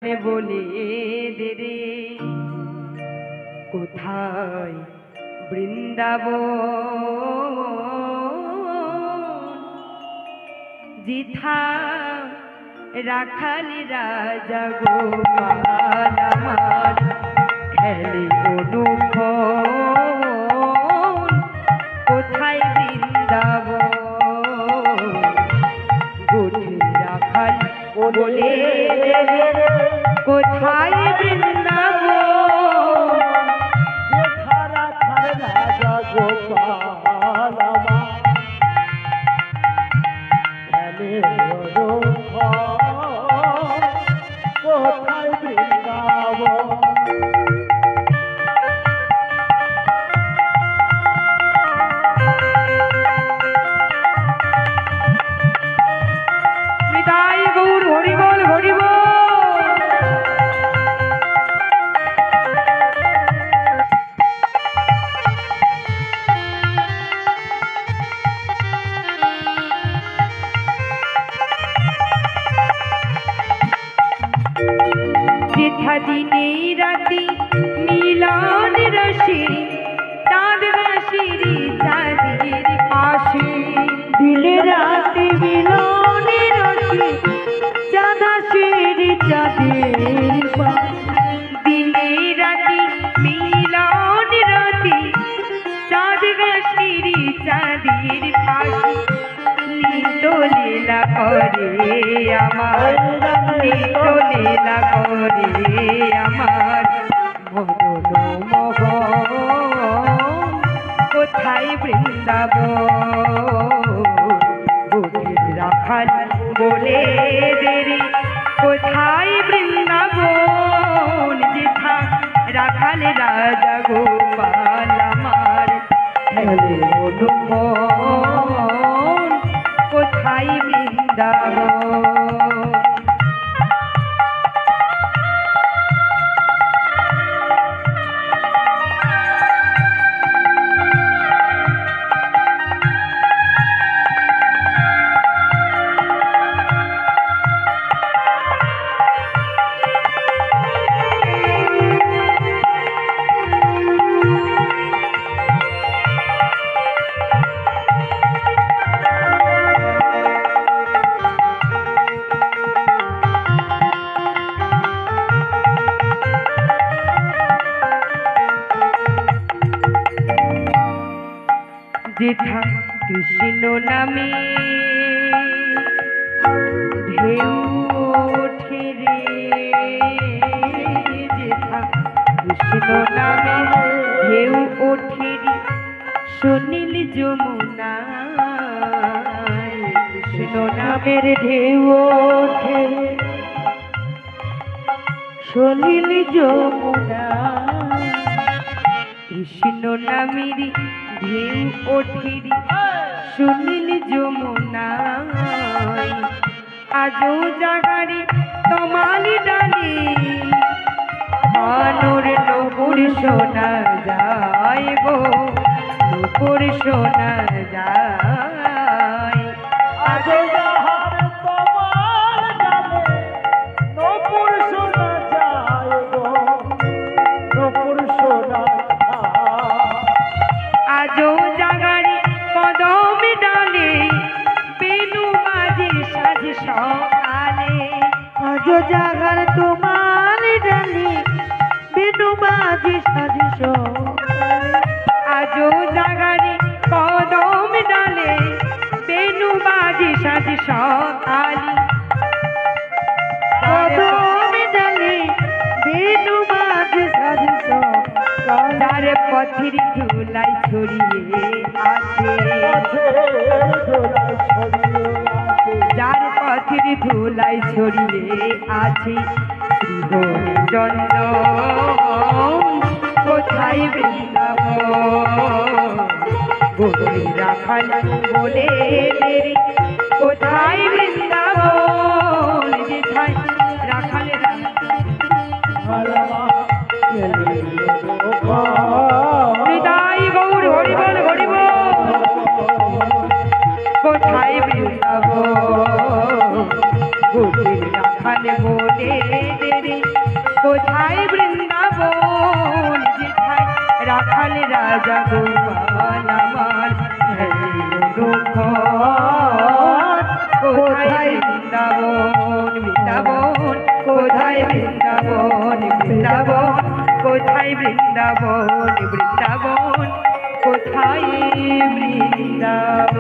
বলে দে রে কোথায় বৃন্দাবন জিথা রাখালি রাজা গোপাল আমার খেলে অনুক্ষণ কোথায় বৃন্দাবন গোঠে রাখাল বলে কোথায় বৃন্দাবন যেথা রাখাল রাজা গোপাল আমার খেলে অনুক্ষণ কোথায় বৃন্দাবন বিদায় গৌর হরিবল হরিবল যেথা দিনে রাতি মিলন রসে চাঁদ রাশির চাঁদের পাশে দিলে রাতে মিলনে রসে চাঁদাশের চাঁদের দিনে রাতি মিলন রাতি চাঁদ রাশির চাঁদের পাশে নিত লীলা করে আমার নিত লীলা করে আমার মদন মোহন কোথায় বৃন্দাবন রাখাল বলে দেরি কোথায় বৃন্দাবন যেথা রাখাল রাজা গোপাল আমার খেলে অনুক্ষণ কোথায় বৃন্দাবন যেথা কৃষ্ণ নামে ঢেউ ওঠে রে যেথা কৃষ্ণ নামে ঢেউ ওঠে রে সুনীল যমুনায় কৃষ্ণ নামের ঢেউ ওঠে সলিল যমুনা কৃষ্ণ নামের ঢেউ ওঠেরি সুনীল যমুনায় আজও জাগারে তমালি ডালে আলোর নপুর শোনা যায় গো নপুর শোনা যায় আজো যাহার তোমার ডালে নপুর শোনা যায় গো নপুর শোনা আজও জাগারে কদম ডালে বেনু বাজে সাজ সকালে আজো জাগার তোমার ডালে বেনু বাজে সাজ সকালে আজও জাগারে কদম ডালে বেনু বাজে সাজ সকালে কদম ডালে বেনু বাজে সাজ সকালে যার পথের ধুলাই ছড়িয়ে আছে যার পথের ধুলাই ছড়িয়ে আছে শ্রীহরি চন্দন কোথায় বৃন্দাবন গোপী রাখাল বলে দেরি কোথায় বৃন্দাবন যেথায় রাখাল হৃদয় গৌর হরিবল হরিবল কোথায় বৃন্দাবন গোপীর রাখাল বলে বলে দেরি কোথায় বৃন্দাবন যেথায় রাখাল রাজা গোপাল আমার কোথায় বৃন্দাবন বৃন্দাবন কোথায় বৃন্দাবন বৃন্দাবন কোথায় বৃন্দাবন বৃন্দাবন কোথায় বৃন্দাবন